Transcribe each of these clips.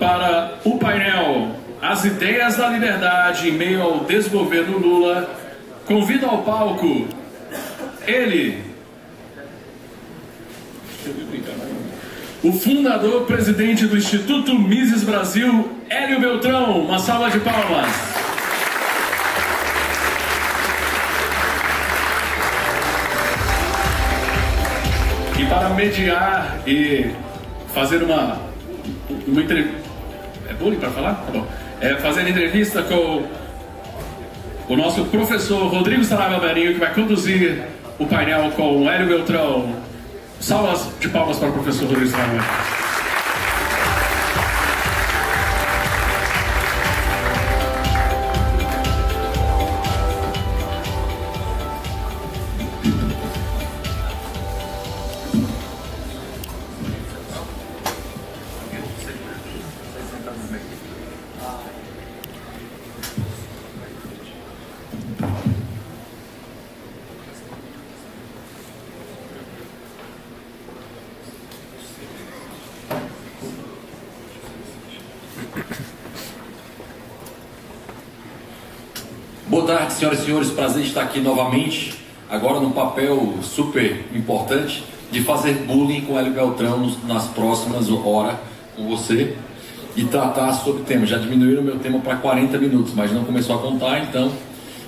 para o painel As Ideias da Liberdade em meio ao desgoverno Lula, convido ao palco ele, o fundador, presidente do Instituto Mises Brasil, Hélio Beltrão. Uma salva de palmas. E para mediar e fazer uma entrevista... É bullying para falar? Tá bom. Fazer entrevista com o nosso professor Rodrigo Saraiva Marinho, que vai conduzir o painel com o Hélio Beltrão. Salvas de palmas para o professor Rodrigo Saraiva. Boa tarde, senhoras e senhores, prazer estar aqui novamente, agora num papel super importante de fazer bullying com o Hélio Beltrão nas próximas horas com você e tratar sobre o tema. Já diminuíram o meu tema para 40 minutos, mas não começou a contar, então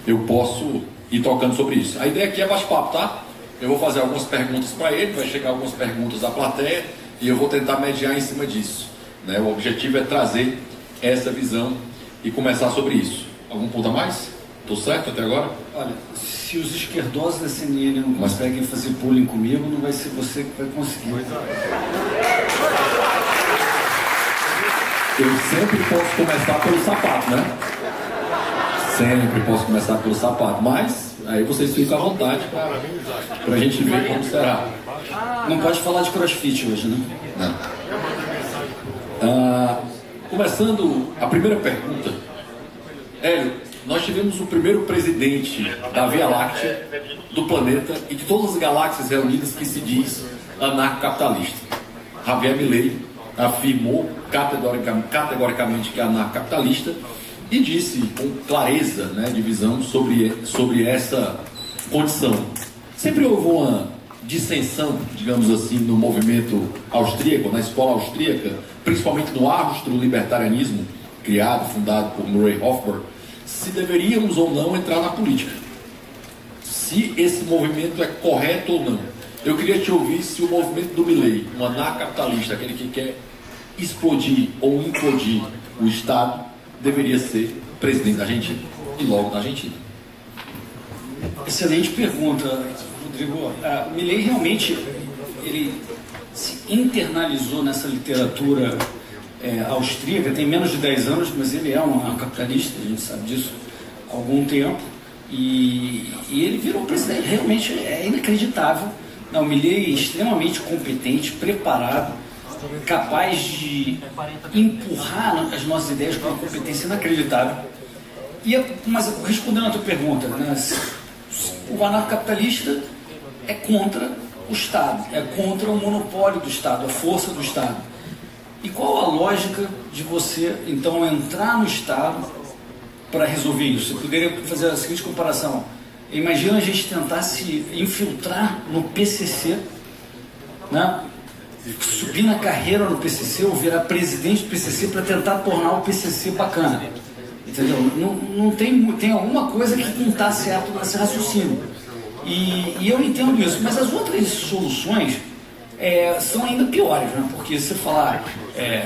eu posso ir tocando sobre isso. A ideia aqui é bate-papo, tá? Eu vou fazer algumas perguntas para ele, vai chegar algumas perguntas da plateia e eu vou tentar mediar em cima disso, né? O objetivo é trazer essa visão e começar sobre isso. Algum ponto a mais? Estou certo até agora? Olha, se os esquerdosos da CNN não conseguem fazer bullying comigo, não vai ser você que vai conseguir. Eu sempre posso começar pelo sapato, né? Sempre posso começar pelo sapato, mas aí vocês ficam à vontade para a gente ver como será. Não pode falar de crossfit hoje, né? Não. Começando a primeira pergunta, Hélio, nós tivemos o primeiro presidente da Via Láctea, do planeta e de todas as galáxias reunidas que se diz anarcocapitalista. Javier Milei afirmou categoricamente que é anarcocapitalista e disse com clareza, né, de visão sobre essa condição. Sempre houve uma dissensão, digamos assim, no movimento austríaco, na escola austríaca, principalmente no austro-libertarianismo, fundado por Murray Rothbard, se deveríamos ou não entrar na política, se esse movimento é correto ou não. Eu queria te ouvir se o movimento do Milei, um anarcocapitalista, aquele que quer explodir ou implodir o Estado, deveria ser presidente da Argentina e logo da Argentina. Excelente pergunta, Rodrigo. O Milei realmente ele se internalizou nessa literatura austríaca, tem menos de 10 anos, mas ele é um capitalista, a gente sabe disso há algum tempo, e ele virou presidente. Realmente é inacreditável. O Milei é extremamente competente, preparado, capaz de empurrar as nossas ideias com uma competência inacreditável. Mas respondendo à tua pergunta, né, o anarcocapitalista é contra o Estado, é contra o monopólio do Estado, a força do Estado. E qual a lógica de você, então, entrar no Estado para resolver isso? Eu poderia fazer a seguinte comparação. Imagina a gente tentar se infiltrar no PCC, né? Subir na carreira no PCC ou virar presidente do PCC para tentar tornar o PCC bacana. Entendeu? Não tem alguma coisa que não está certo nesse raciocínio. E eu entendo isso, mas as outras soluções são ainda piores, né? Porque se você falar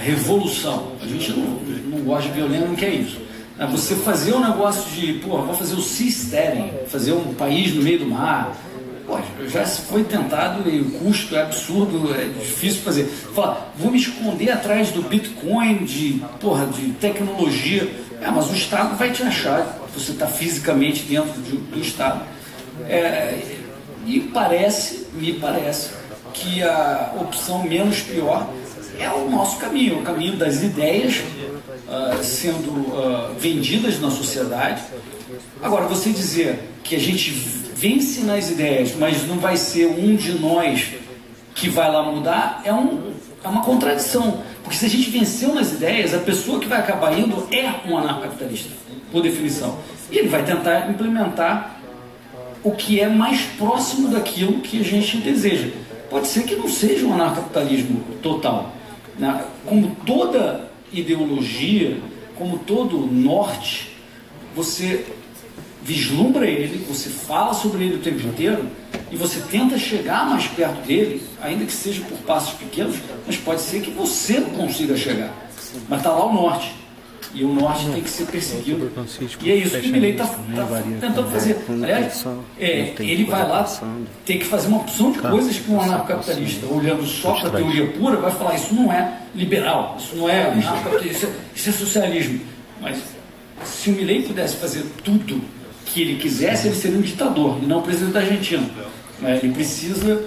revolução, a gente não gosta de violência, não quer isso. Você fazer um negócio de, vou fazer o seasteading, fazer um país no meio do mar, já foi tentado e o custo é absurdo, é difícil fazer. Falar, vou me esconder atrás do Bitcoin, de tecnologia, mas o Estado vai te achar, você está fisicamente dentro do Estado. Me parece que a opção menos pior é o nosso caminho, o caminho das ideias sendo vendidas na sociedade. Agora, você dizer que a gente vence nas ideias, mas não vai ser um de nós que vai lá mudar, é uma contradição. Porque se a gente venceu nas ideias, a pessoa que vai acabar indo é um anarcocapitalista, por definição. E ele vai tentar implementar o que é mais próximo daquilo que a gente deseja. Pode ser que não seja um anarcapitalismo total, né? Como toda ideologia, como todo norte, você vislumbra ele, você fala sobre ele o tempo inteiro e você tenta chegar mais perto dele, ainda que seja por passos pequenos, mas pode ser que você não consiga chegar. Mas está lá o norte. E o norte tem que ser perseguido. E é isso que o Milei está tentando fazer. Aliás, ele vai lá ter que fazer uma opção de coisas que um anarcocapitalista, olhando só para a teoria pura, vai falar: isso não é liberal, isso não é anarcocapitalismo, isso é socialismo. Mas se o Milei pudesse fazer tudo que ele quisesse, ele seria um ditador e não o presidente da Argentina. Ele precisa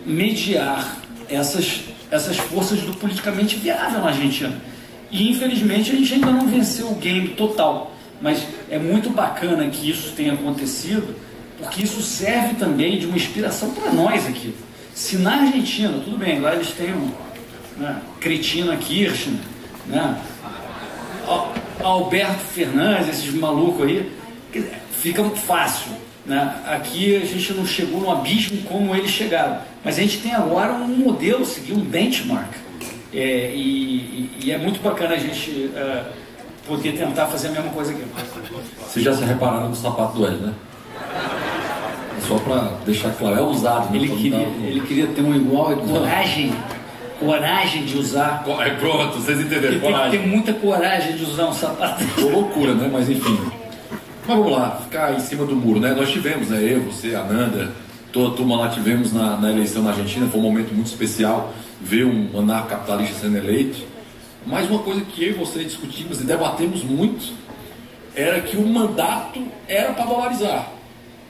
mediar essas forças do politicamente viável na Argentina. E infelizmente a gente ainda não venceu o game total, mas é muito bacana que isso tenha acontecido, porque isso serve também de uma inspiração para nós aqui. Se na Argentina, tudo bem, lá eles têm Cristina Kirchner, né, Alberto Fernandes, esses malucos aí, fica fácil, né? Aqui a gente não chegou no abismo como eles chegaram, mas a gente tem agora um modelo, seguir um benchmark. E é muito bacana a gente poder tentar fazer a mesma coisa aqui. Vocês já se repararam no sapato do Hélio, né? Só para deixar claro, é usado. Né? Ele queria ter um igual, coragem de usar. Pronto, vocês entenderam. Ele tem que ter muita coragem de usar um sapato. Loucura, né? Mas enfim. Mas vamos lá, ficar em cima do muro, né? Nós tivemos, né? Eu, você, a Nanda, toda a turma lá tivemos na eleição na Argentina. Foi um momento muito especial ver um anarcocapitalista sendo eleito. Mas uma coisa que eu e você discutimos e debatemos muito era que o mandato era para dolarizar,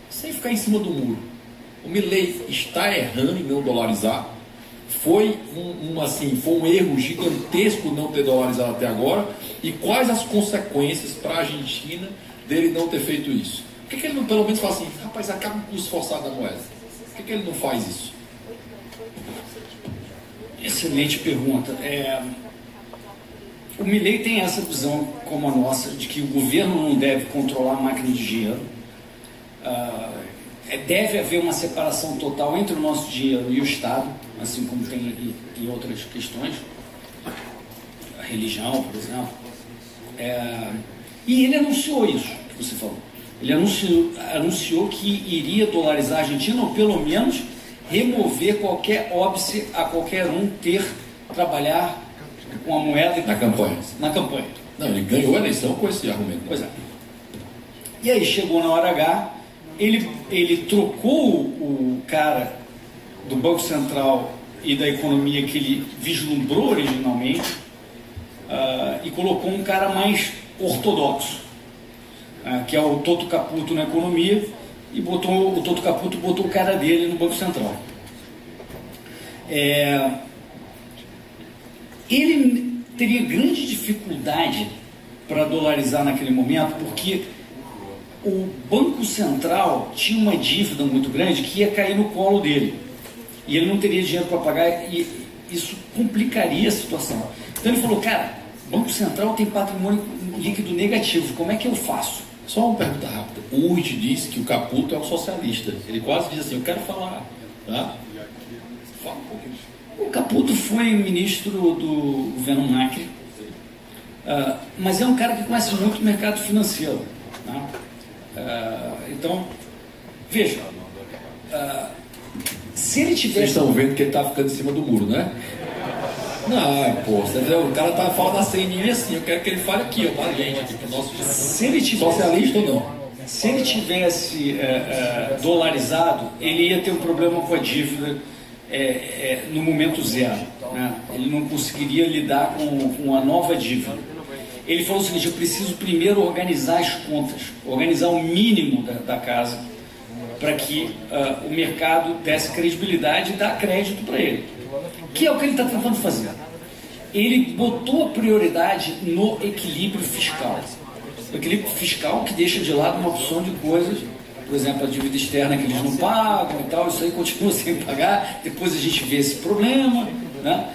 sem ficar em cima do muro. O Milei está errando em não dolarizar. Foi um erro gigantesco não ter dolarizado até agora. E quais as consequências para a Argentina dele não ter feito isso? Por que ele não pelo menos fala assim: rapaz, acaba com o custo forçado da moeda? Por que ele não faz isso? Excelente pergunta. O Milei tem essa visão como a nossa, de que o governo não deve controlar a máquina de dinheiro. Deve haver uma separação total entre o nosso dinheiro e o Estado, assim como tem em outras questões, a religião, por exemplo. E ele anunciou isso que você falou. Ele anunciou que iria dolarizar a Argentina, ou pelo menos remover qualquer óbice a qualquer um trabalhar com a moeda na campanha. Não, ele ganhou a eleição com esse argumento. Pois é. E aí chegou na hora H, ele trocou o cara do Banco Central e da economia que ele vislumbrou originalmente e colocou um cara mais ortodoxo, que é o Toto Caputo na economia, e o Toto Caputo botou o cara dele no Banco Central. Ele teria grande dificuldade para dolarizar naquele momento, porque o Banco Central tinha uma dívida muito grande que ia cair no colo dele. E ele não teria dinheiro para pagar, e isso complicaria a situação. Então ele falou: cara, o Banco Central tem patrimônio líquido negativo, como é que eu faço? Só uma pergunta rápida. O Urte disse que o Caputo é um socialista. Ele quase diz assim: eu quero falar. Tá? Fala um pouquinho. O Caputo foi ministro do governo Macri, mas é um cara que conhece muito o mercado financeiro. Tá? Então, veja, se ele tivesse... Vocês estão vendo que ele está ficando em cima do muro, né? Não, pô, o cara tá falando assim, assim, eu quero que ele fale aqui, ó, pra gente, aqui pro nosso... Se ele tivesse... Socialista ou não? Se ele tivesse dolarizado, ele ia ter um problema com a dívida no momento zero, né? Ele não conseguiria lidar com a nova dívida. Ele falou o seguinte: eu preciso primeiro organizar as contas, organizar o mínimo da casa, para que o mercado desse credibilidade e dar crédito para ele, que é o que ele está tentando fazer. Ele botou a prioridade no equilíbrio fiscal. O equilíbrio fiscal que deixa de lado uma opção de coisas, por exemplo, a dívida externa que eles não pagam e tal, isso aí continua sem pagar, depois a gente vê esse problema, né?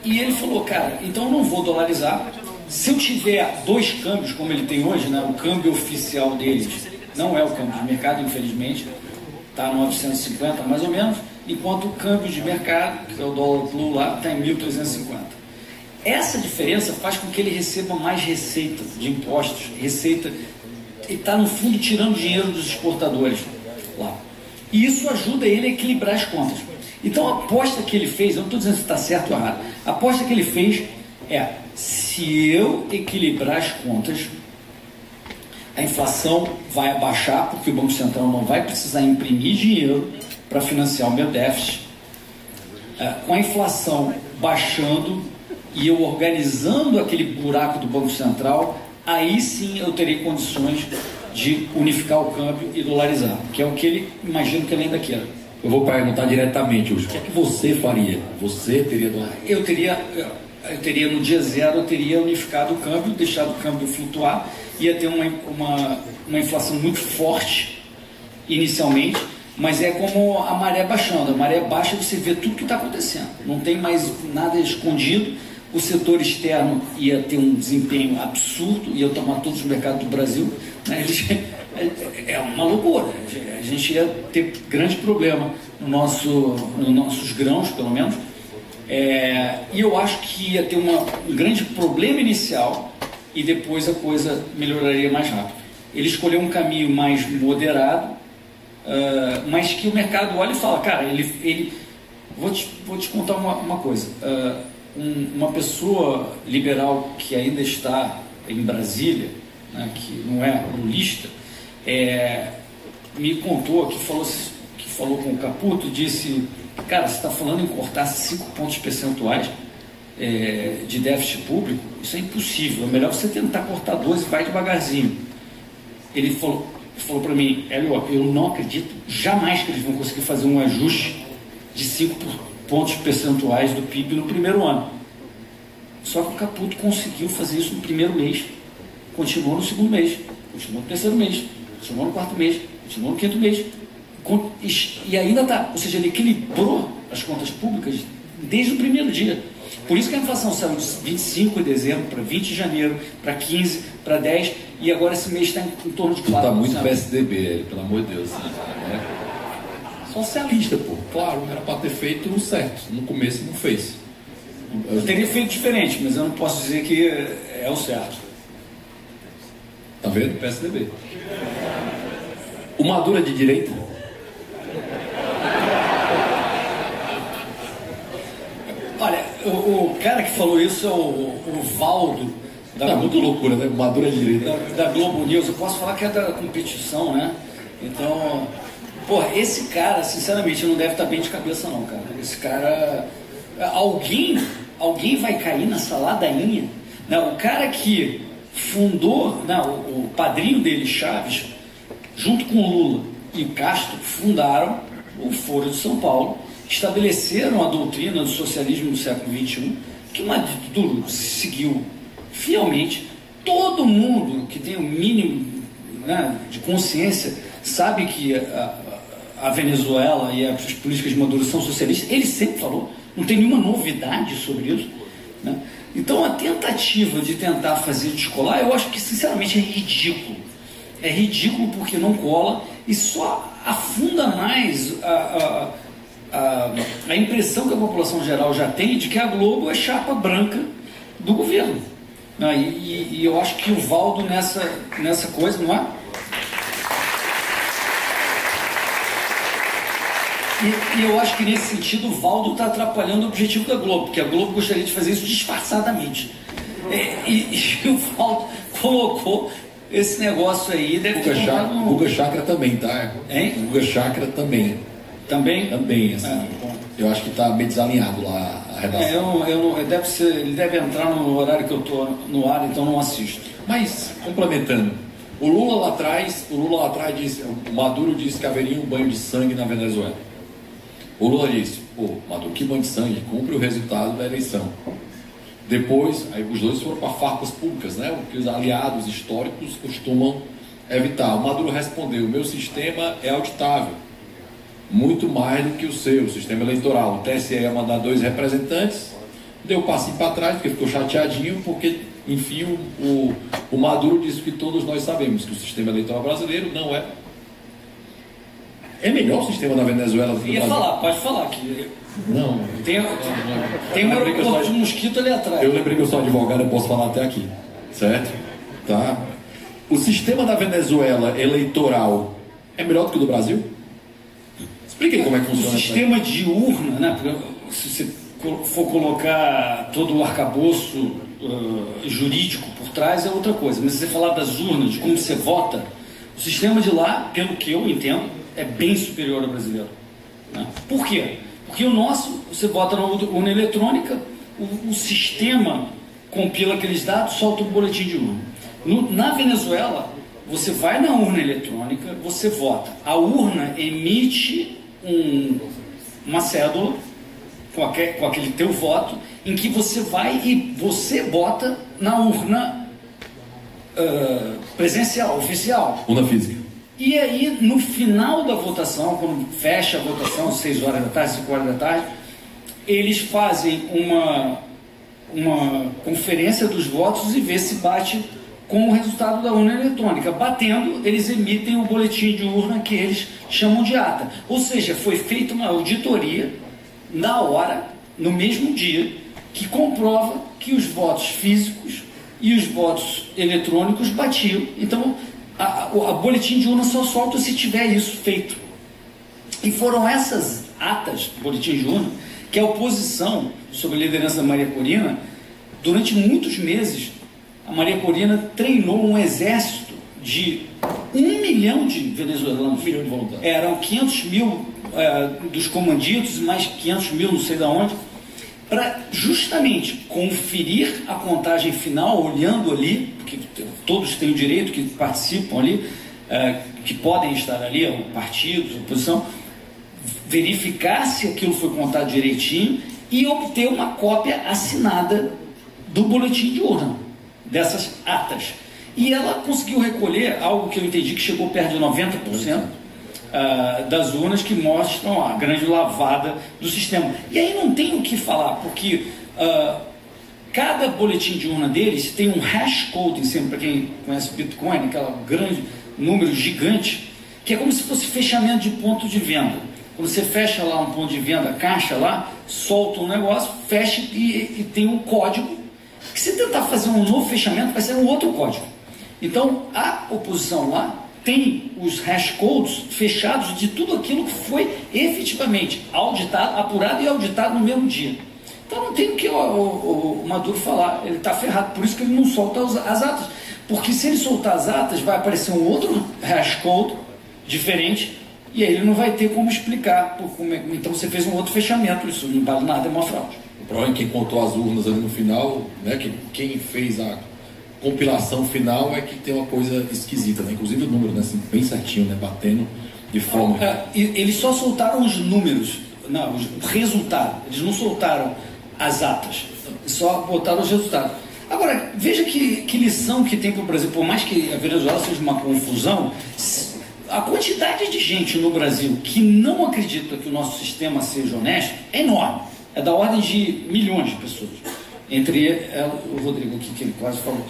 E ele falou, cara, então eu não vou dolarizar. Se eu tiver 2 câmbios, como ele tem hoje, né, o câmbio oficial deles não é o câmbio de mercado, infelizmente, está 950 mais ou menos, enquanto o câmbio de mercado, que é o dólar blue lá, está em 1.350. Essa diferença faz com que ele receba mais receita de impostos, receita, ele está no fundo tirando dinheiro dos exportadores lá. E isso ajuda ele a equilibrar as contas. Então a aposta que ele fez, eu não estou dizendo se está certo ou errado, a aposta que ele fez é, se eu equilibrar as contas, a inflação vai abaixar, porque o Banco Central não vai precisar imprimir dinheiro para financiar o meu déficit. Com a inflação baixando e eu organizando aquele buraco do Banco Central, aí sim eu terei condições de unificar o câmbio e dolarizar, que é o que ele, imagino que ele ainda queira. Eu vou perguntar diretamente hoje, o que é que você faria? Você teria dolarizado? Eu teria no dia zero, eu teria unificado o câmbio, deixado o câmbio flutuar, ia ter uma inflação muito forte inicialmente, mas é como a maré baixando. A maré baixa, você vê tudo que está acontecendo, não tem mais nada escondido. O setor externo ia ter um desempenho absurdo, ia tomar todos os mercados do Brasil, né? É uma loucura, a gente ia ter grande problema nos nossos grãos, pelo menos. E eu acho que ia ter um grande problema inicial e depois a coisa melhoraria mais rápido. Ele escolheu um caminho mais moderado, mas que o mercado olha e fala, cara, vou te contar uma coisa, uma pessoa liberal que ainda está em Brasília, né, que não é lulista, me contou, que falou com o Caputo, disse, cara, você está falando em cortar 5 pontos percentuais de déficit público, isso é impossível, é melhor você tentar cortar 2 e vai devagarzinho. Ele falou para mim, Hélio, eu não acredito jamais que eles vão conseguir fazer um ajuste de 5 pontos percentuais do PIB no primeiro ano. Só que o Caputo conseguiu fazer isso no primeiro mês, continuou no segundo mês, continuou no terceiro mês, continuou no quarto mês, continuou no quinto mês, e ainda está, ou seja, ele equilibrou as contas públicas desde o primeiro dia. Por isso que a inflação saiu de 25 de dezembro para 20 de janeiro, para 15, para 10, e agora esse mês está em torno de 4%. Está muito PSDB, pelo amor de Deus. Né? Socialista, pô. Claro, era para ter feito o certo. No começo não fez. Eu teria feito diferente, mas eu não posso dizer que é o certo. Tá vendo? PSDB. O Maduro é de direita? Olha, o cara que falou isso é o Valdo. Muito loucura, né? Maduro é de direita. Da Globo News. Eu posso falar que é da competição, né? Então, porra, esse cara, sinceramente, não deve estar bem de cabeça, não, cara. Esse cara... Alguém vai cair nessa ladainha, né? O cara que fundou, né, o padrinho dele, Chaves, junto com o Lula e o Castro, fundaram o Foro de São Paulo, estabeleceram a doutrina do socialismo do século XXI, que o Maduro seguiu fielmente. Todo mundo que tem o mínimo, né, de consciência sabe que a Venezuela e as políticas de Maduro são socialistas. Ele sempre falou, não tem nenhuma novidade sobre isso, né? Então a tentativa de tentar fazer descolar, eu acho que sinceramente é ridículo. É ridículo porque não cola e só afunda mais a impressão que a população geral já tem de que a Globo é chapa branca do governo. E eu acho que o Valdo nessa coisa, não é? E eu acho que nesse sentido o Valdo está atrapalhando o objetivo da Globo, porque a Globo gostaria de fazer isso disfarçadamente. E o Valdo colocou esse negócio aí. Guga Chakra também, tá? Hein? Guga Chakra também. Também? Também, assim. Eu acho que está meio desalinhado lá a redação. Ele deve entrar no horário que eu estou no ar, então não assisto. Mas, complementando, o Lula lá atrás disse, o Maduro disse que haveria um banho de sangue na Venezuela. O Lula disse, pô, Maduro, que banho de sangue? Cumpre o resultado da eleição. Depois, aí os dois foram para farpas públicas, né? O que os aliados históricos costumam evitar. O Maduro respondeu, meu sistema é auditável, muito mais do que o seu, o sistema eleitoral. O TSE ia mandar 2 representantes, deu passinho para trás, porque ficou chateadinho, porque, enfim, o Maduro disse que todos nós sabemos que o sistema eleitoral brasileiro não é... É melhor o sistema da Venezuela do que o Brasil. Pode falar que... Não. Tem um aeroporto de mosquito ali atrás. Eu lembrei que eu sou advogado, eu posso falar até aqui. Certo? Tá? O sistema da Venezuela eleitoral é melhor do que o do Brasil? Explica aí como é que funciona. O sistema de urna, né? Se você for colocar todo o arcabouço jurídico por trás, é outra coisa. Mas se você falar das urnas, de como você vota, o sistema de lá, pelo que eu entendo, é bem superior ao brasileiro. Né? Por quê? Porque o nosso, você vota na urna eletrônica, o sistema compila aqueles dados, solta um boletim de urna. Na Venezuela, você vai na urna eletrônica, você vota. A urna emite uma cédula com aquele teu voto, em que você vai e você bota na urna presencial, oficial. Urna física. E aí, no final da votação, quando fecha a votação, 6 horas da tarde, 5 horas da tarde, eles fazem uma conferência dos votos e vê se bate com o resultado da urna eletrônica. Batendo, eles emitem o boletim de urna que eles chamam de ata. Ou seja, foi feita uma auditoria na hora, no mesmo dia, que comprova que os votos físicos e os votos eletrônicos batiam. Então, a boletim de urna só solta se tiver isso feito. E foram essas atas, boletim de urna, que a oposição, sob a liderança da Maria Corina, durante muitos meses, a Maria Corina treinou um exército de 1 milhão de venezuelanos. 1 milhão de voluntários. Eram 500 mil dos comanditos e mais 500 mil, não sei de onde, para justamente conferir a contagem final, olhando ali, porque todos têm o direito que participam ali, que podem estar ali, partidos, oposição, verificar se aquilo foi contado direitinho e obter uma cópia assinada do boletim de urna, dessas atas. E ela conseguiu recolher algo que eu entendi que chegou perto de 90% das urnas, que mostram a grande lavada do sistema. E aí não tem o que falar, porque cada boletim de urna deles tem um hash code em cima, para quem conhece Bitcoin, aquele grande número gigante, que é como se fosse fechamento de ponto de venda. Quando você fecha lá um ponto de venda, caixa lá, solta um negócio, fecha e tem um código, que se tentar fazer um novo fechamento, vai ser um outro código. Então, a oposição lá tem os hash codes fechados de tudo aquilo que foi efetivamente auditado, apurado e auditado no mesmo dia. Então não tem o que o Maduro falar, ele está ferrado, por isso que ele não solta as atas, porque se ele soltar as atas, vai aparecer um outro hash code diferente, e aí ele não vai ter como explicar, então você fez um outro fechamento, isso não vale nada, é uma fraude. O problema é quem contou as urnas ali no final, né, quem fez a compilação final é que tem uma coisa esquisita, né? Inclusive o número, né, assim, bem certinho, né, batendo de forma... Eles só soltaram os números, não, o resultado, eles não soltaram as atas, só botaram os resultados. Agora, veja que lição que tem para o Brasil, por mais que a Venezuela seja uma confusão, a quantidade de gente no Brasil que não acredita que o nosso sistema seja honesto é enorme, é da ordem de milhões de pessoas. Entre o Rodrigo aqui, que ele quase falou.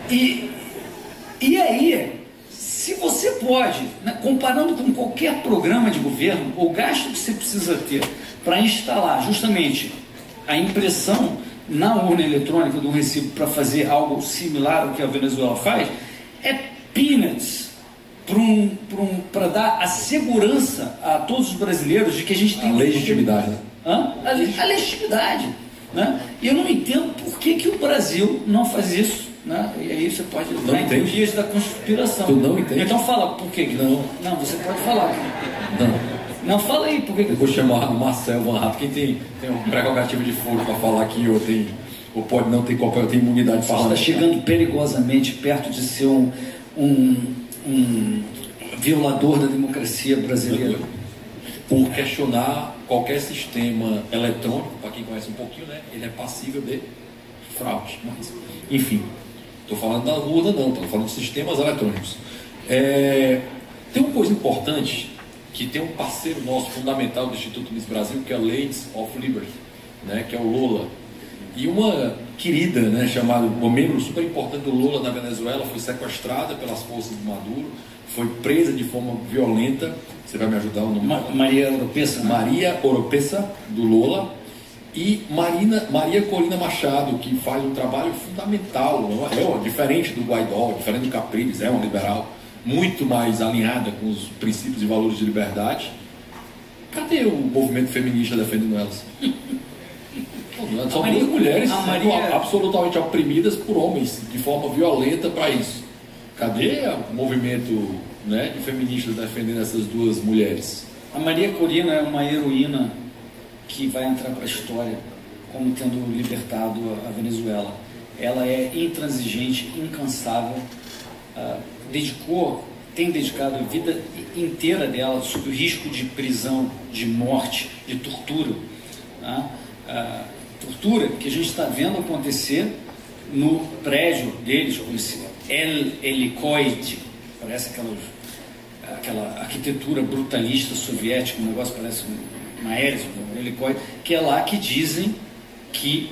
E aí, se você pode, né, comparando com qualquer programa de governo, o gasto que você precisa ter para instalar justamente a impressão na urna eletrônica do recibo para fazer algo similar ao que a Venezuela faz, é peanuts para dar a segurança a todos os brasileiros de que a gente tem... A legitimidade, né? A legitimidade. Né? E eu não entendo por que o Brasil não faz isso, né? E aí você pode entrar em teorias da conspiração. Tu não entende? Então fala por que não, você pode falar. Não, fala aí por que. Eu vou chamar o Marcel Van Rato, quem tem um prerrogativo de foro para falar aqui, ou pode não ter qualquer, tem imunidade para falar. Está chegando perigosamente perto de ser um violador da democracia brasileira. Por questionar qualquer sistema eletrônico, para quem conhece um pouquinho, né, ele é passível de fraude. Mas, enfim, estou falando da urna não, estou falando de sistemas eletrônicos. Tem uma coisa importante, que tem um parceiro nosso fundamental do Instituto Miss Brasil, que é a Ladies of Liberty, né, que é o Lula. E uma querida, né, chamada, uma membro super importante do Lula na Venezuela, foi sequestrada pelas forças do Maduro, foi presa de forma violenta. Você vai me ajudar o nome dela? Maria Oropesa, né? Maria Oropesa, do Lula. E Maria Corina Machado, que faz um trabalho fundamental, diferente do Guaidó, diferente do Capriles, é uma liberal muito mais alinhada com os princípios e valores de liberdade. Cadê o movimento feminista defendendo elas? São duas mulheres absolutamente oprimidas por homens de forma violenta para isso. Cadê o movimento, né, de feministas defendendo essas duas mulheres? A Maria Corina é uma heroína que vai entrar para a história como tendo libertado a Venezuela. Ela é intransigente, incansável, tem dedicado a vida inteira dela sob o risco de prisão, de morte, de tortura. Tortura que a gente está vendo acontecer no prédio deles, com esse El Helicoide, parece aquela arquitetura brutalista soviética, um negócio parece uma hélice, um helicoide, que é lá que dizem que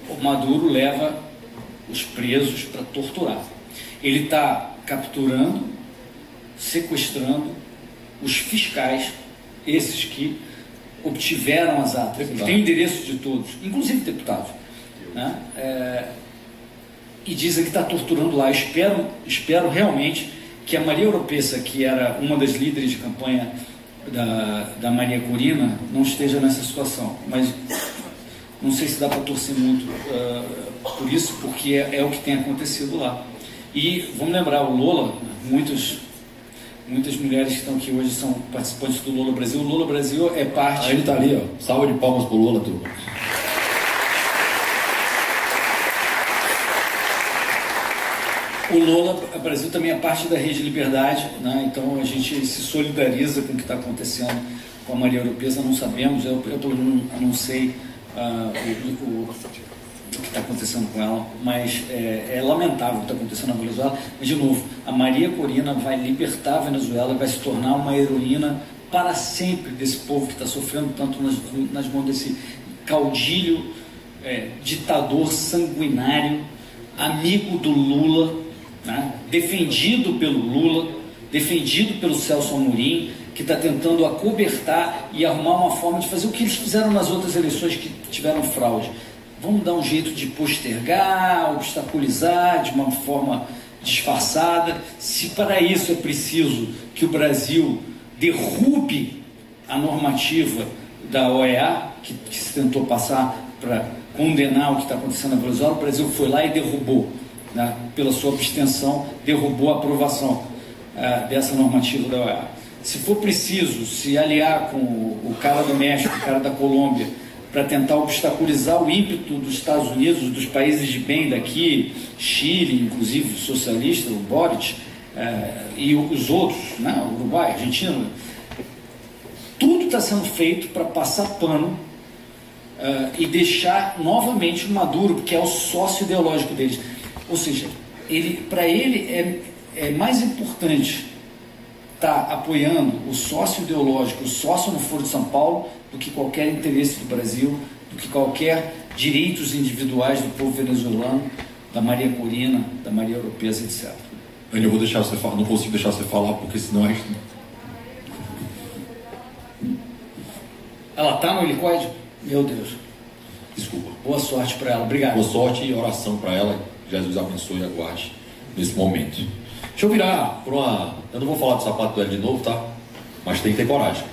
o Maduro leva os presos para torturar. Ele está capturando, sequestrando os fiscais, esses que obtiveram as atas. Ele tem o endereço de todos, inclusive deputados, né? E dizem que está torturando lá. Espero realmente que a Maria Oropesa, que era uma das líderes de campanha da Maria Corina, não esteja nessa situação. Mas não sei se dá para torcer muito por isso, porque é o que tem acontecido lá. E vamos lembrar, o Lula, muitas mulheres que estão aqui hoje são participantes do Lula Brasil. O Lula Brasil é parte... Ele está ali, ó. Salva de palmas pro Lula, turma. O Lula Brasil também é parte da Rede Liberdade, né? Então a gente se solidariza com o que está acontecendo com a Maria Oropesa. Não sabemos, eu não sei o que está acontecendo com ela, mas é lamentável o que está acontecendo na Venezuela. Mas, de novo, a Maria Corina vai libertar a Venezuela, vai se tornar uma heroína para sempre desse povo que está sofrendo tanto nas mãos desse caudilho, ditador sanguinário, amigo do Lula, né? Defendido pelo Lula, defendido pelo Celso Amorim, que está tentando acobertar e arrumar uma forma de fazer o que eles fizeram nas outras eleições que tiveram fraude. Vamos dar um jeito de postergar, obstaculizar de uma forma disfarçada. Se para isso é preciso que o Brasil derrube a normativa da OEA, que se tentou passar para condenar o que está acontecendo na Venezuela, o Brasil foi lá e derrubou, né, pela sua abstenção, derrubou a aprovação dessa normativa da OEA. Se for preciso se aliar com o cara do México, o cara da Colômbia, para tentar obstaculizar o ímpeto dos Estados Unidos, dos países de bem daqui, Chile, inclusive socialista, o Boric, e os outros, né, Uruguai, Argentina, tudo está sendo feito para passar pano e deixar novamente o Maduro, que é o sócio ideológico deles. Ou seja, para ele é mais importante estar apoiando o sócio ideológico, o sócio no Foro de São Paulo, do que qualquer interesse do Brasil, do que qualquer direitos individuais do povo venezuelano, da Maria Corina, da Maria Oropesa, etc. Eu vou deixar você falar, não consigo deixar você falar, porque senão a gente... Ela está no helicoide? Meu Deus. Desculpa. Boa sorte para ela. Obrigado. Boa sorte e oração para ela. Jesus abençoe e aguarde nesse momento. Deixa eu virar para uma... Eu não vou falar do sapato dela de novo, tá? Mas tem que ter coragem.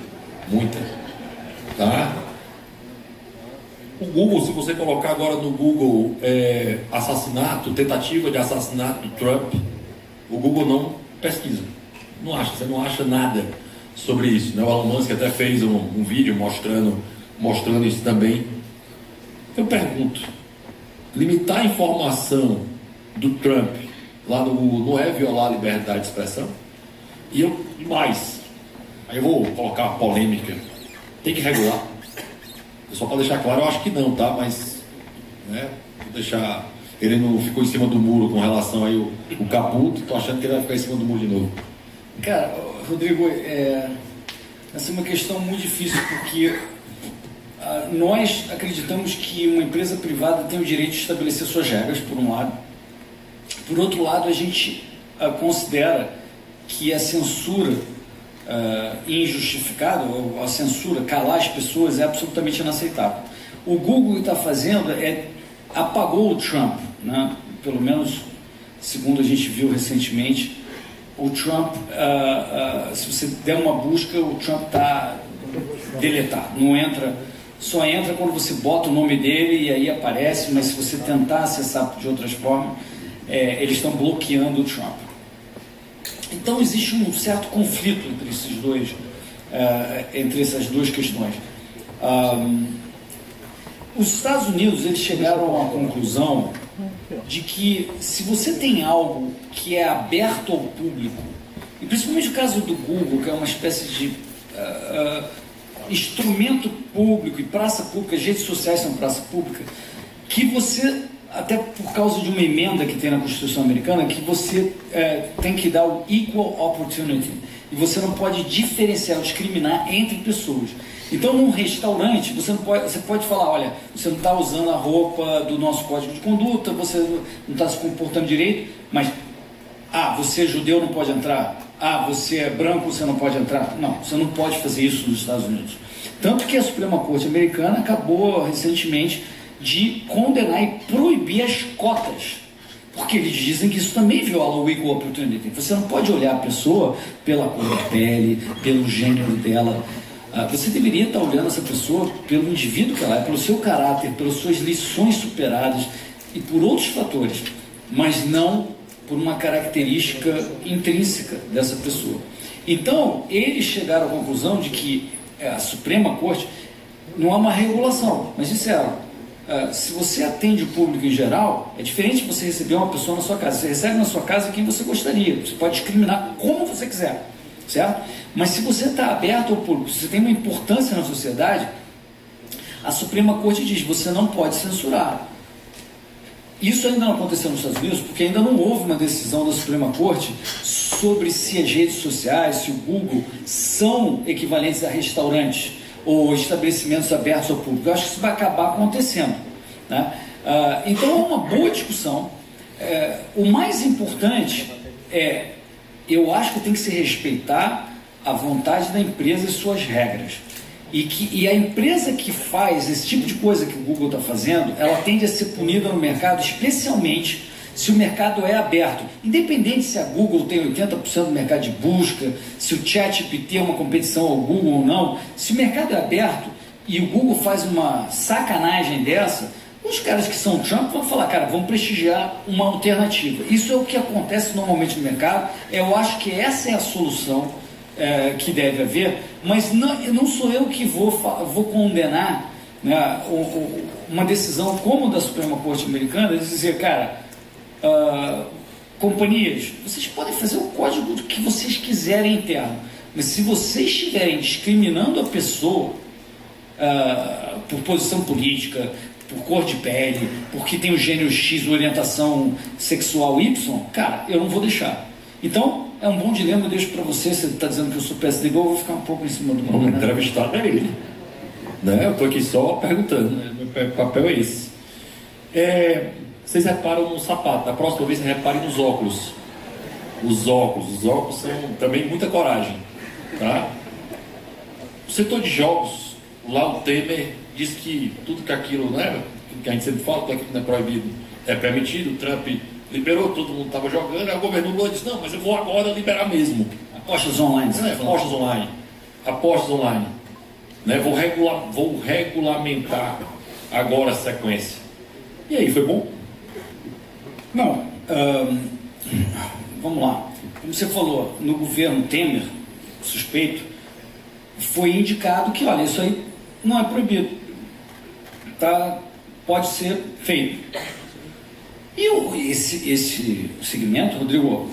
Muita. Tá? O Google, se você colocar agora no Google assassinato, tentativa de assassinato do Trump, o Google não pesquisa. Não acha, você não acha nada sobre isso, né? O Elon Musk até fez um vídeo mostrando isso também. Eu pergunto, limitar a informação do Trump lá no Google não é violar a liberdade de expressão? E mais, aí eu vou colocar uma polêmica, tem que regular. Só para deixar claro, eu acho que não, tá? Mas, né, vou deixar... Ele não ficou em cima do muro com relação aí o Caputo, tô achando que ele vai ficar em cima do muro de novo. Cara, Rodrigo, essa é uma questão muito difícil, porque nós acreditamos que uma empresa privada tem o direito de estabelecer suas regras, por um lado. Por outro lado, a gente considera que a censura injustificada, ou a censura, calar as pessoas, é absolutamente inaceitável. O Google está fazendo apagou o Trump, né? Pelo menos, segundo a gente viu recentemente, o Trump, se você der uma busca, o Trump está deletado, não entra, só entra quando você bota o nome dele e aí aparece, mas se você tentar acessar de outras formas, eles estão bloqueando o Trump. Então existe um certo conflito entre esses dois, entre essas duas questões. Os Estados Unidos, eles chegaram a uma conclusão de que se você tem algo que é aberto ao público, e principalmente o caso do Google, que é uma espécie de instrumento público e praça pública, as redes sociais são praça pública, que você, até por causa de uma emenda que tem na Constituição Americana, que você tem que dar o equal opportunity, e você não pode diferenciar, discriminar entre pessoas. Então, num restaurante, você pode falar, olha, você não está usando a roupa do nosso código de conduta, você não está se comportando direito, mas, você é judeu, não pode entrar. Você é branco, você não pode entrar. Não, você não pode fazer isso nos Estados Unidos. Tanto que a Suprema Corte Americana acabou recentemente de condenar e proibir as cotas, porque eles dizem que isso também viola o equal opportunity. Você não pode olhar a pessoa pela cor da pele, pelo gênero dela. Você deveria estar olhando essa pessoa pelo indivíduo que ela é, pelo seu caráter, pelas suas lições superadas e por outros fatores, mas não por uma característica intrínseca dessa pessoa. Então, eles chegaram à conclusão de que a Suprema Corte não há uma regulação, mas disseram, se você atende o público em geral, é diferente de você receber uma pessoa na sua casa. Você recebe na sua casa quem você gostaria, você pode discriminar como você quiser, certo? Mas se você está aberto ao público, se você tem uma importância na sociedade, a Suprema Corte diz, você não pode censurar. Isso ainda não aconteceu nos Estados Unidos, porque ainda não houve uma decisão da Suprema Corte sobre se as redes sociais, se o Google são equivalentes a restaurantes ou estabelecimentos abertos ao público. Eu acho que isso vai acabar acontecendo, né? Então é uma boa discussão. O mais importante eu acho que tem que se respeitar a vontade da empresa e suas regras. E a empresa que faz esse tipo de coisa que o Google está fazendo, ela tende a ser punida no mercado, especialmente se o mercado é aberto. Independente se a Google tem 80% do mercado de busca, se o ChatGPT é uma competição ao Google ou não, se o mercado é aberto e o Google faz uma sacanagem dessa, os caras que são Trump vão falar, cara, vamos prestigiar uma alternativa. Isso é o que acontece normalmente no mercado. Eu acho que essa é a solução que deve haver, mas não sou eu que vou condenar, né, uma decisão como a da Suprema Corte Americana, de dizer, cara, companhias, vocês podem fazer o código do que vocês quiserem interno, mas se vocês estiverem discriminando a pessoa por posição política, por cor de pele, porque tem o gênero X, orientação sexual Y, cara, eu não vou deixar. Então, é um bom dilema, eu deixo para você está dizendo que eu sou PSDB, eu vou ficar um pouco em cima do mundo. Né? Entrevistado é ele. Né? Eu estou aqui só perguntando, né? Meu papel é esse. Vocês reparam no sapato, da próxima vez reparem nos óculos. Os óculos são também muita coragem. Tá? O setor de jogos, lá o Temer diz que tudo que aquilo, né, que a gente sempre fala, tudo aquilo não é proibido, é permitido. O Trump liberou, todo mundo estava jogando, aí o governo Lula disse, não, mas eu vou agora liberar mesmo. Apostas online. Apostas online. Né? Vou regulamentar agora a sequência. E aí, foi bom? Não. Vamos lá. Como você falou, no governo Temer, suspeito, foi indicado que, olha, isso aí não é proibido. Pode ser feito. E esse segmento, Rodrigo,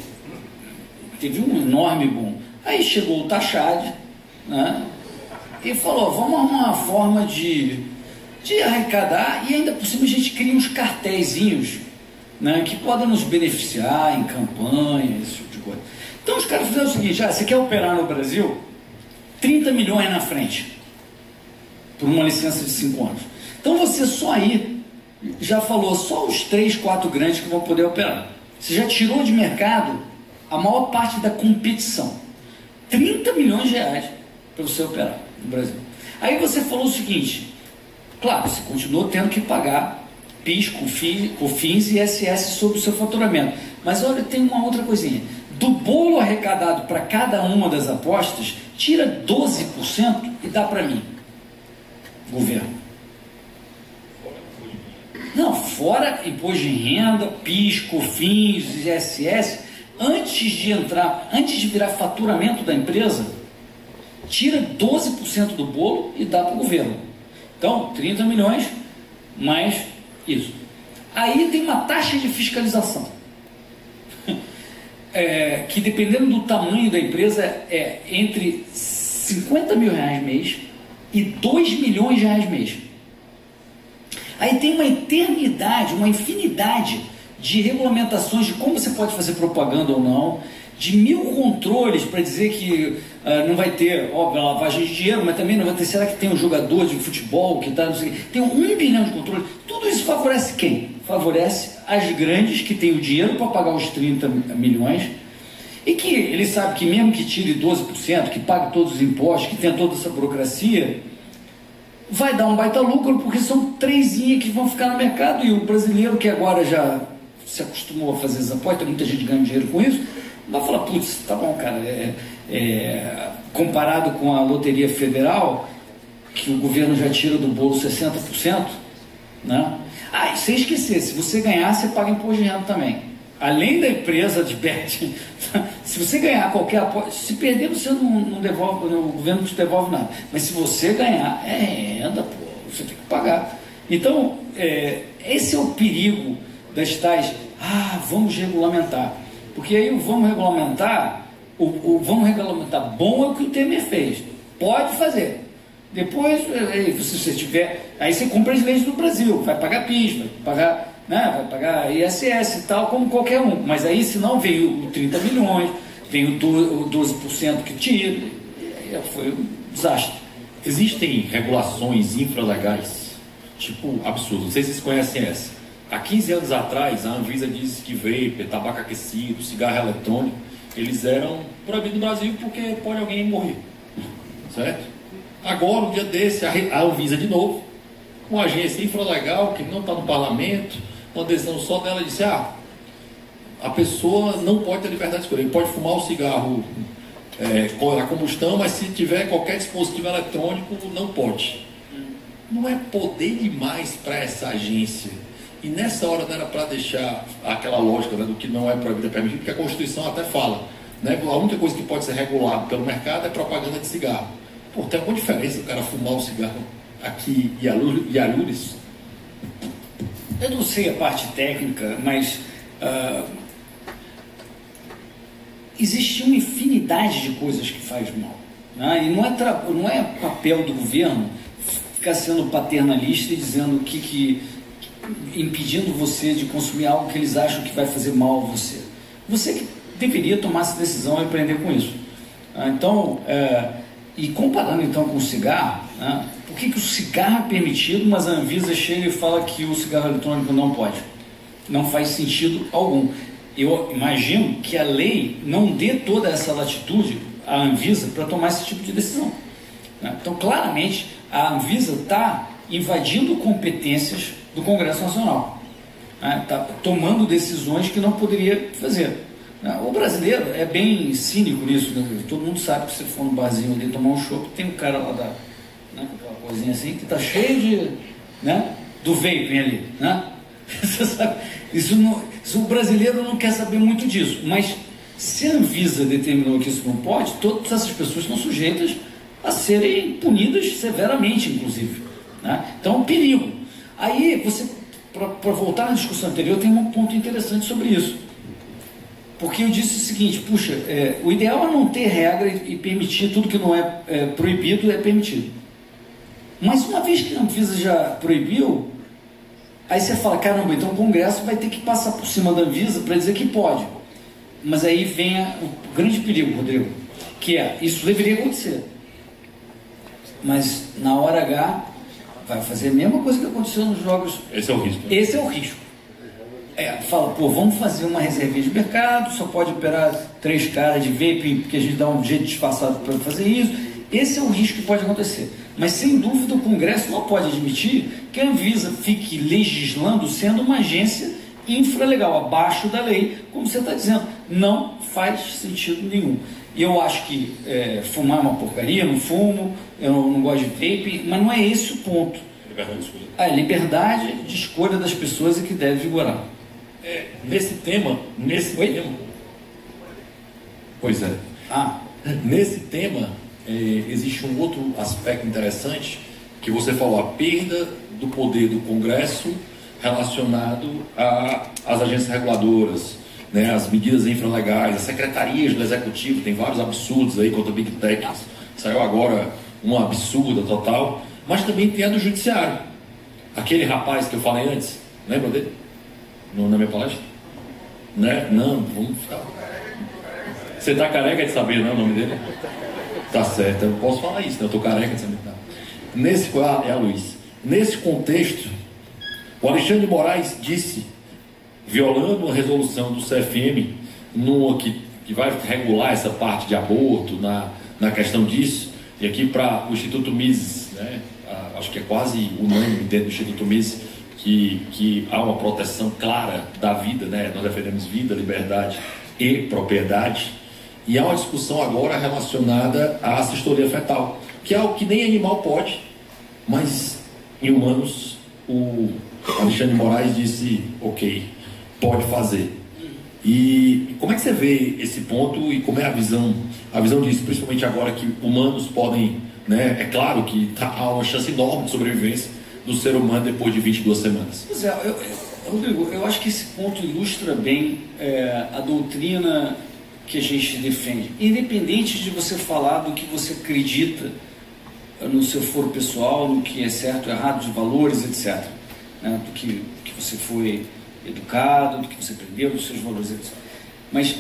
teve um enorme boom. Aí chegou o Tachad, né, e falou, vamos arrumar uma forma de arrecadar, e ainda por cima a gente cria uns cartéisinhos, né, que podem nos beneficiar em campanha, esse tipo de coisa. Então os caras fizeram o seguinte, você quer operar no Brasil? 30 milhões na frente. por uma licença de 5 anos. Então você só aí já falou só os 3, 4 grandes que vão poder operar. Você já tirou de mercado a maior parte da competição. 30 milhões de reais para você operar no Brasil. Aí você falou o seguinte, claro, você continuou tendo que pagar PIS, COFINS e ISS sobre o seu faturamento. Mas olha, tem uma outra coisinha. Do bolo arrecadado para cada uma das apostas, tira 12% e dá para mim, governo. Não, fora imposto de renda, PIS, COFINS, ISS, antes de virar faturamento da empresa, tira 12% do bolo e dá para o governo. Então, 30 milhões mais isso. Aí tem uma taxa de fiscalização, que dependendo do tamanho da empresa, é entre 50 mil reais mês e 2 milhões de reais mês. Aí tem uma eternidade, uma infinidade de regulamentações de como você pode fazer propaganda ou não, de 1000 controles para dizer que não vai ter, óbvio, lavagem de dinheiro, mas também não vai ter, será que tem um jogador de futebol que está, não sei o quê. Tem 1 bilhão de controles. Tudo isso favorece quem? Favorece as grandes que têm o dinheiro para pagar os 30 milhões e que ele sabe que mesmo que tire 12%, que pague todos os impostos, que tenha toda essa burocracia, vai dar um baita lucro, porque são 3 que vão ficar no mercado, e o brasileiro que agora já se acostumou a fazer as apostas, muita gente ganha dinheiro com isso, vai falar, putz, tá bom, cara, comparado com a Loteria Federal, que o governo já tira do bolso 60%, né? Ah, e sem esquecer, se você ganhar, você paga imposto de renda também. Além da empresa de bet, se você ganhar qualquer aposta, se perder você não devolve, o governo não te devolve nada. Mas se você ganhar, é renda, pô, você tem que pagar. Então, esse é o perigo das tais, vamos regulamentar. Porque aí o vamos regulamentar, o vamos regulamentar bom é o que o Temer fez. Pode fazer. Depois, se você tiver, aí você cumpre as leis do Brasil, vai pagar PIS, vai pagar ISS e tal, como qualquer um. Mas aí, se não, veio o 30 milhões, veio o 12% que tira, foi um desastre. Existem regulações infralegais, tipo, absurdo. Não sei se vocês conhecem essa. Há 15 anos atrás, a Anvisa disse que vape, tabaco aquecido, cigarro eletrônico, eles eram proibidos no Brasil porque pode alguém morrer. Certo? Agora, um dia desse, a Anvisa de novo, uma agência infralegal que não está no parlamento, uma decisão só dela disse, a pessoa não pode ter liberdade de escolha, ele pode fumar o cigarro com a combustão, mas se tiver qualquer dispositivo eletrônico, não pode. Não é poder demais para essa agência. E nessa hora não era para deixar aquela lógica, né, do que não é proibido, é permitido, porque a Constituição até fala, né, a única coisa que pode ser regulada pelo mercado é propaganda de cigarro. Pô, tem alguma diferença o cara fumar um cigarro aqui e Alures? Eu não sei a parte técnica, mas existe uma infinidade de coisas que faz mal, né? E não é papel do governo ficar sendo paternalista e dizendo impedindo você de consumir algo que eles acham que vai fazer mal a você. Você que deveria tomar essa decisão e aprender com isso. Então, e comparando então com o cigarro, né? Por que o cigarro é permitido, mas a Anvisa chega e fala que o cigarro eletrônico não pode? Não faz sentido algum. Eu imagino que a lei não dê toda essa latitude à Anvisa para tomar esse tipo de decisão, né? Então, claramente, a Anvisa está invadindo competências do Congresso Nacional, né? Está tomando decisões que não poderia fazer. O brasileiro é bem cínico nisso, né? Todo mundo sabe que se for no barzinho ali tomar um chopp, tem um cara lá com aquela coisinha assim, que está cheio de, né, do vaping ali, né? Você sabe, o brasileiro não quer saber muito disso, mas se a Anvisa determinou que isso não pode, todas essas pessoas estão sujeitas a serem punidas severamente, inclusive, né? Então é um perigo. Aí, para voltar na discussão anterior, tem um ponto interessante sobre isso. Porque eu disse o seguinte, puxa, o ideal é não ter regra e permitir tudo que não é proibido é permitido. Mas uma vez que a Anvisa já proibiu, aí você fala, caramba, então o Congresso vai ter que passar por cima da Anvisa para dizer que pode. Mas aí vem o grande perigo, Rodrigo, que isso deveria acontecer. Mas na hora H, vai fazer a mesma coisa que aconteceu nos jogos. Esse é o risco. Esse é o risco. Fala, pô, vamos fazer uma reservinha de mercado, só pode operar 3 caras de vape, porque a gente dá um jeito disfarçado para fazer isso. Esse é o risco que pode acontecer. Mas, sem dúvida, o Congresso não pode admitir que a Anvisa fique legislando sendo uma agência infralegal, abaixo da lei, como você está dizendo. Não faz sentido nenhum. E eu acho que fumar é uma porcaria, não fumo, eu não gosto de vape, mas não é esse o ponto. Liberdade de escolha. A liberdade de escolha das pessoas é que deve vigorar. Nesse tema, pois é. Nesse tema, existe um outro aspecto interessante que você falou, a perda do poder do Congresso relacionado às agências reguladoras, né, as medidas infralegais, as secretarias do Executivo, tem vários absurdos aí contra Big Tech, saiu agora uma absurda total, mas também tem a do Judiciário. Aquele rapaz que eu falei antes, lembra dele? Na minha palestra? Né? Não, vamos ficar. Você tá careca de saber, não, o nome dele? Tá certo, eu posso falar isso, né? Eu tô careca de saber. Não. É a Luiz. Nesse contexto, o Alexandre de Moraes disse, violando a resolução do CFM, que vai regular essa parte de aborto, na questão disso, e aqui para o Instituto Mises, né? Acho que é quase unânime dentro do Instituto Mises, que há uma proteção clara da vida, né? Nós defendemos vida, liberdade e propriedade, e há uma discussão agora relacionada à assistolia fetal, que é algo que nem animal pode, mas em humanos o Alexandre de Moraes disse, ok, pode fazer. E como é que você vê esse ponto e como é a visão disso, principalmente agora que humanos podem, né? É claro que há uma chance enorme de sobrevivência do ser humano depois de 22 semanas. Pois é, Rodrigo, eu acho que esse ponto ilustra bem a doutrina que a gente defende, independente de você falar do que você acredita no seu foro pessoal, no que é certo ou errado, de valores, etc. Né? Do que você foi educado, do que você aprendeu, dos seus valores, etc. Mas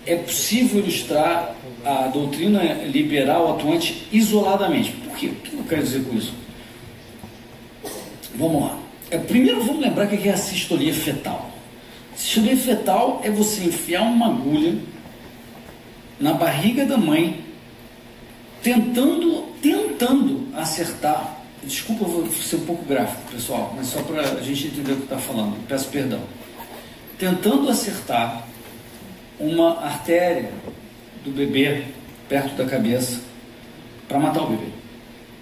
é possível ilustrar a doutrina liberal atuante isoladamente. Por quê? O que eu quero dizer com isso? Vamos lá. Primeiro vamos lembrar o que é a sistolia fetal. Sistolia fetal é você enfiar uma agulha na barriga da mãe, tentando acertar. Desculpa, eu vou ser um pouco gráfico, pessoal, mas só para a gente entender o que está falando, peço perdão. Tentando acertar uma artéria do bebê perto da cabeça para matar o bebê.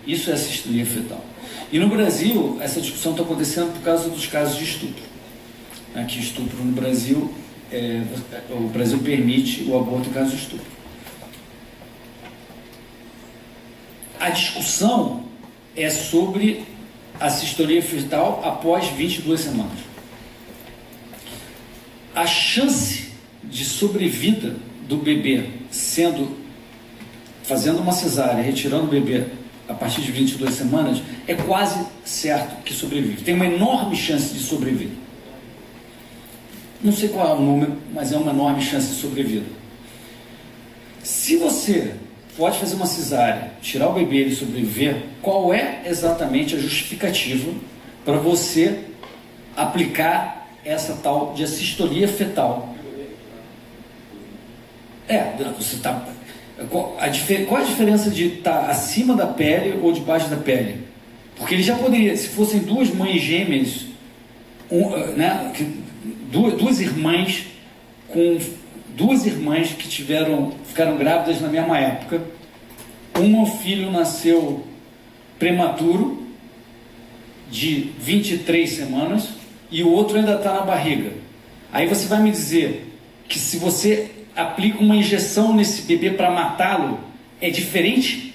Isso é sistolia fetal. E no Brasil, essa discussão está acontecendo por causa dos casos de estupro. Aqui, estupro no Brasil, o Brasil permite o aborto em caso de estupro. A discussão é sobre a sistolia fetal após 22 semanas. A chance de sobrevida do bebê fazendo uma cesárea, retirando o bebê a partir de 22 semanas, é quase certo que sobrevive. Tem uma enorme chance de sobrevida. Não sei qual é o número, mas é uma enorme chance de sobrevida. Se você pode fazer uma cesárea, tirar o bebê e sobreviver, qual é exatamente a justificativa para você aplicar essa tal de assistolia fetal? Você está... Qual a diferença de estar acima da pele ou debaixo da pele? Porque ele já poderia, se fossem duas mães gêmeas, duas irmãs que ficaram grávidas na mesma época, o filho nasceu prematuro, de 23 semanas, e o outro ainda está na barriga. Aí você vai me dizer que se você aplica uma injeção nesse bebê para matá-lo, é diferente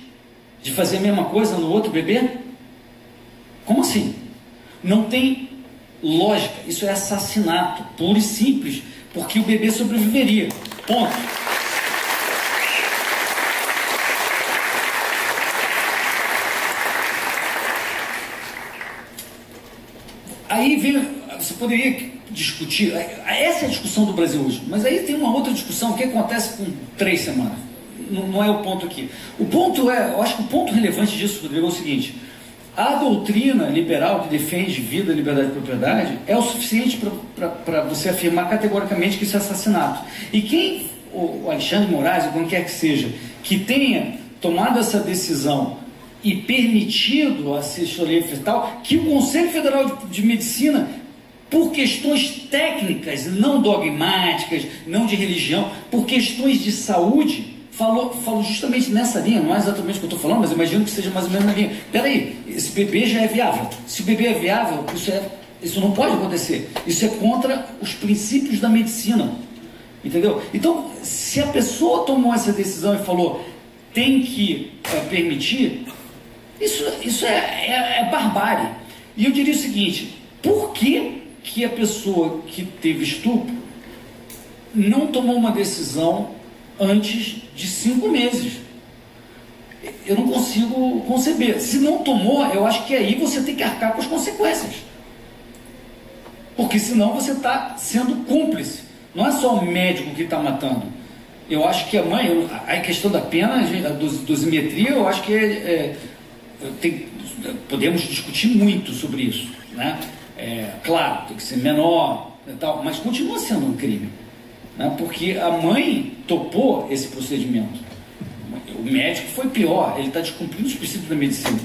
de fazer a mesma coisa no outro bebê? Como assim? Não tem lógica. Isso é assassinato puro e simples, porque o bebê sobreviveria. Ponto. Aí você poderia discutir, essa é a discussão do Brasil hoje, mas aí tem uma outra discussão, o que acontece com 3 semanas, não é o ponto aqui. O ponto eu acho que o ponto relevante disso, Rodrigo, é o seguinte: A doutrina liberal que defende vida, liberdade e propriedade é o suficiente para você afirmar categoricamente que isso é assassinato. E quem, o Alexandre Moraes, ou quem quer que seja, que tenha tomado essa decisão e permitido a assessoria fetal, que o Conselho Federal de Medicina, por questões técnicas, não dogmáticas, não de religião, por questões de saúde, falou justamente nessa linha, não é exatamente o que eu estou falando, mas imagino que seja mais ou menos na linha. Peraí, esse bebê já é viável. Se o bebê é viável, isso não pode acontecer. Isso é contra os princípios da medicina. Entendeu? Então, se a pessoa tomou essa decisão e falou tem que permitir, isso é barbárie. E eu diria o seguinte, por que a pessoa que teve estupro não tomou uma decisão antes de 5 meses? Eu não consigo conceber. Se não tomou, eu acho que aí você tem que arcar com as consequências. Porque senão você está sendo cúmplice. Não é só o médico que está matando. Eu acho que a mãe, a questão da pena, a dosimetria, eu acho que podemos discutir muito sobre isso, né? Claro, tem que ser menor e tal, mas continua sendo um crime, né? Porque a mãe topou esse procedimento. O médico foi pior, ele está descumprindo os princípios da medicina.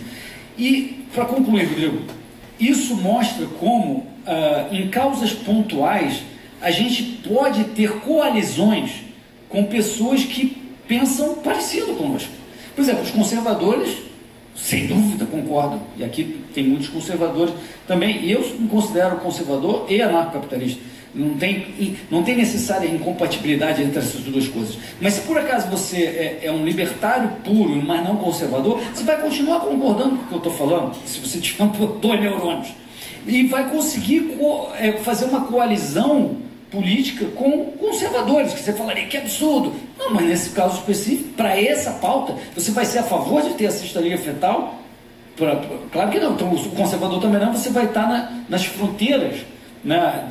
E, para concluir, Rodrigo, isso mostra como, em causas pontuais, a gente pode ter coalizões com pessoas que pensam parecido conosco. Por exemplo, os conservadores, sem dúvida, concordo. E aqui tem muitos conservadores também. E eu me considero conservador e anarcocapitalista. Não tem necessária incompatibilidade entre essas duas coisas. Mas se por acaso você é um libertário puro, mas não conservador, você vai continuar concordando com o que eu estou falando, se você tiver 2 neurônios. E vai conseguir fazer uma coalizão política com conservadores, que você falaria que absurdo. Não, mas nesse caso específico, para essa pauta, você vai ser a favor de ter assistência fetal? Claro que não. Então, o conservador também não, você vai estar nas fronteiras, né,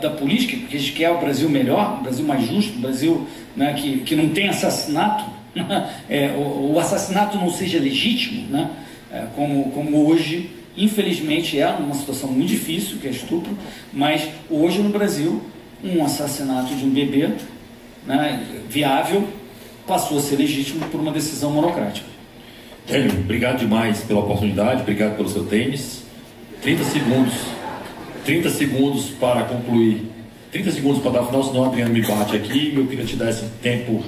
da política, porque a gente quer o Brasil melhor, um Brasil mais justo, um Brasil, né, que não tem assassinato, o assassinato não seja legítimo, né, como hoje, infelizmente, é uma situação muito difícil, que é estupro, mas hoje no Brasil, um assassinato de um bebê, né, viável, passou a ser legítimo por uma decisão monocrática. Hélio, obrigado demais pela oportunidade, obrigado pelo seu tênis. 30 segundos para concluir, 30 segundos para dar o final, senão o Adriano me bate aqui, e eu queria te dar esse tempo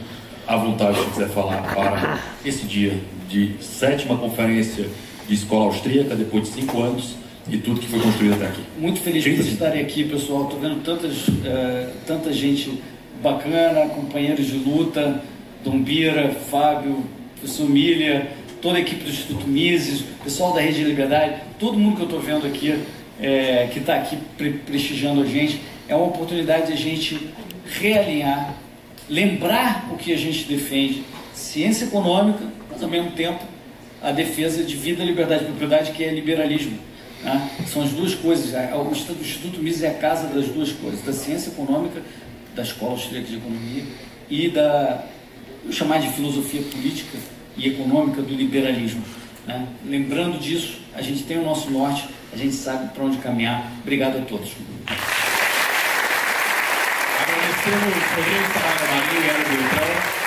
à vontade, se quiser falar, para esse dia de 7ª conferência de escola austríaca, depois de 5 anos, e tudo que foi construído até aqui. Muito feliz de estarem aqui, pessoal. Estou vendo tanta gente bacana, companheiros de luta, Dom Bira, Fábio, professor Milha, toda a equipe do Instituto Mises, pessoal da Rede de Liberdade, todo mundo que eu estou vendo aqui, que está aqui prestigiando a gente. É uma oportunidade de a gente realinhar, lembrar o que a gente defende, ciência econômica, mas ao mesmo tempo a defesa de vida, liberdade e propriedade, que é liberalismo. Né? São as duas coisas. O Instituto Mises é a casa das duas coisas, da ciência econômica, da Escola Austríaca de Economia, e vou chamar de filosofia política e econômica do liberalismo. Né? Lembrando disso, a gente tem o nosso norte, a gente sabe para onde caminhar. Obrigado a todos. Agradecemos o Rodrigo Saraiva Maria e Hélio Beltrão.